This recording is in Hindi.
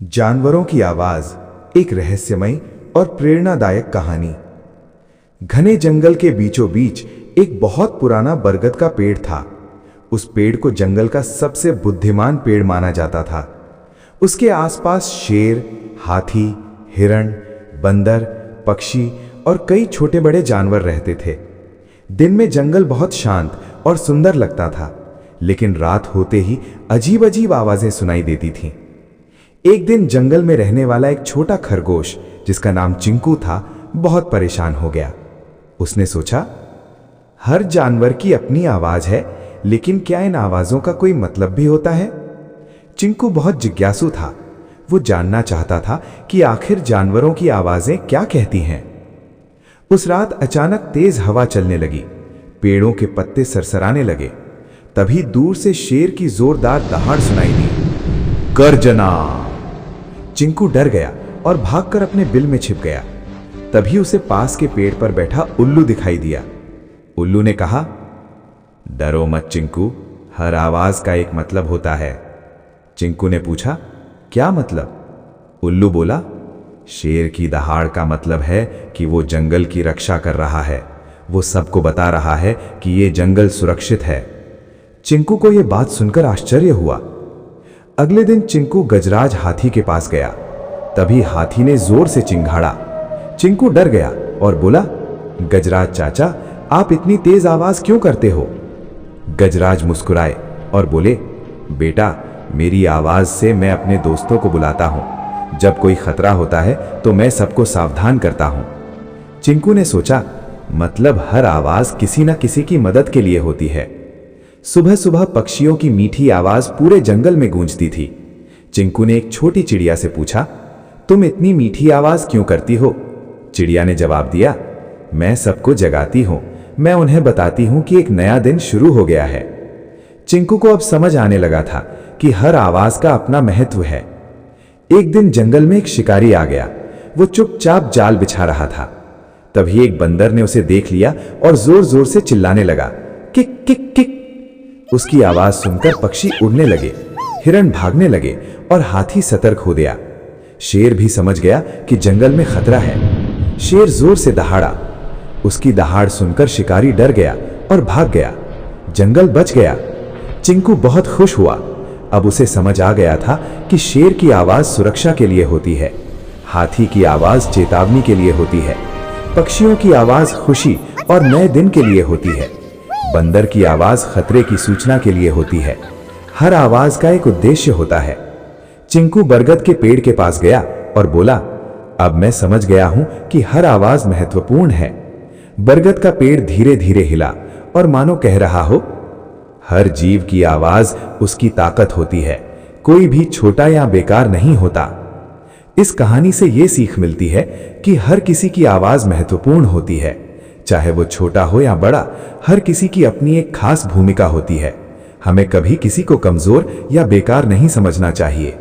जानवरों की आवाज, एक रहस्यमयी और प्रेरणादायक कहानी। घने जंगल के बीचों बीच एक बहुत पुराना बरगद का पेड़ था। उस पेड़ को जंगल का सबसे बुद्धिमान पेड़ माना जाता था। उसके आसपास शेर, हाथी, हिरण, बंदर, पक्षी और कई छोटे बड़े जानवर रहते थे। दिन में जंगल बहुत शांत और सुंदर लगता था, लेकिन रात होते ही अजीब अजीब आवाजें सुनाई देती थीं। एक दिन जंगल में रहने वाला एक छोटा खरगोश, जिसका नाम चिंकू था, बहुत परेशान हो गया। उसने सोचा, हर जानवर की अपनी आवाज है, लेकिन क्या इन आवाजों का कोई मतलब भी होता है? चिंकू बहुत जिज्ञासु था। वो जानना चाहता था कि आखिर जानवरों की आवाजें क्या कहती हैं। उस रात अचानक तेज हवा चलने लगी, पेड़ों के पत्ते सरसराने लगे। तभी दूर से शेर की जोरदार दहाड़ सुनाई दी। गर्जना! चिंकू डर गया और भागकर अपने बिल में छिप गया। तभी उसे पास के पेड़ पर बैठा उल्लू दिखाई दिया। उल्लू ने कहा, डरो मत चिंकू, हर आवाज का एक मतलब होता है। चिंकू ने पूछा, क्या मतलब? उल्लू बोला, शेर की दहाड़ का मतलब है कि वो जंगल की रक्षा कर रहा है। वो सबको बता रहा है कि ये जंगल सुरक्षित है। चिंकू को यह बात सुनकर आश्चर्य हुआ। अगले दिन चिंकू गजराज हाथी के पास गया। तभी हाथी ने जोर से चिंघाड़ा। चिंकू डर गया और बोला, गजराज चाचा, आप इतनी तेज आवाज क्यों करते हो? गजराज मुस्कुराए और बोले, बेटा, मेरी आवाज से मैं अपने दोस्तों को बुलाता हूं। जब कोई खतरा होता है तो मैं सबको सावधान करता हूं। चिंकू ने सोचा, मतलब हर आवाज किसी न किसी की मदद के लिए होती है। सुबह सुबह पक्षियों की मीठी आवाज पूरे जंगल में गूंजती थी। चिंकू ने एक छोटी चिड़िया से पूछा, तुम इतनी मीठी आवाज क्यों करती हो? चिड़िया ने जवाब दिया, मैं सबको जगाती हूं। मैं उन्हें बताती हूं कि एक नया दिन शुरू हो गया है। चिंकू को अब समझ आने लगा था कि हर आवाज का अपना महत्व है। एक दिन जंगल में एक शिकारी आ गया। वो चुपचाप जाल बिछा रहा था। तभी एक बंदर ने उसे देख लिया और जोर जोर से चिल्लाने लगा, किक किक किक। उसकी आवाज सुनकर पक्षी उड़ने लगे, हिरण भागने लगे और हाथी सतर्क हो गया। शेर भी समझ गया कि जंगल में खतरा है। शेर जोर से दहाड़ा। उसकी दहाड़ सुनकर शिकारी डर गया और भाग गया। जंगल बच गया। चिंकू बहुत खुश हुआ। अब उसे समझ आ गया था कि शेर की आवाज सुरक्षा के लिए होती है, हाथी की आवाज चेतावनी के लिए होती है, पक्षियों की आवाज खुशी और नए दिन के लिए होती है, बंदर की आवाज खतरे की सूचना के लिए होती है। हर आवाज का एक उद्देश्य होता है। चिंकू बरगद के पेड़ के पास गया और बोला, अब मैं समझ गया हूं कि हर आवाज महत्वपूर्ण है। बरगद का पेड़ धीरे धीरे हिला और मानो कह रहा हो, हर जीव की आवाज उसकी ताकत होती है। कोई भी छोटा या बेकार नहीं होता। इस कहानी से यह सीख मिलती है कि हर किसी की आवाज महत्वपूर्ण होती है, चाहे वो छोटा हो या बड़ा। हर किसी की अपनी एक खास भूमिका होती है। हमें कभी किसी को कमजोर या बेकार नहीं समझना चाहिए।